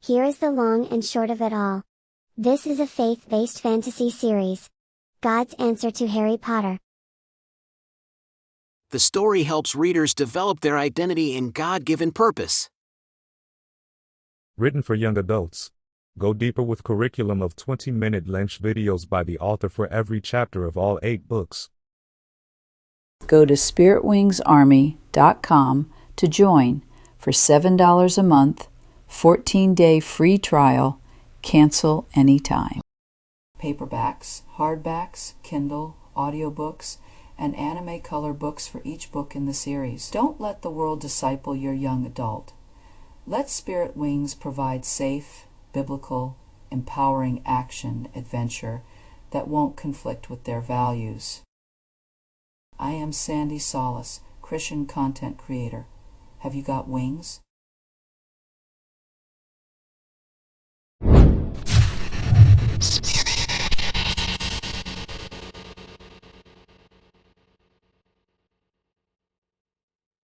Here is the long and short of it all. This is a faith-based fantasy series. God's answer to Harry Potter. The story helps readers develop their identity in God-given purpose. Written for young adults. Go deeper with curriculum of 20-minute length videos by the author for every chapter of all 8 books. Go to spiritwingsarmy.com to join for $7 a month, 14-day free trial, cancel anytime. Paperbacks, hardbacks, Kindle, audiobooks, and anime color books for each book in the series. Don't let the world disciple your young adult. Let Spirit Wings provide safe, biblical, empowering action adventure that won't conflict with their values. I am Sandy Solis, Christian content creator. Have you got wings?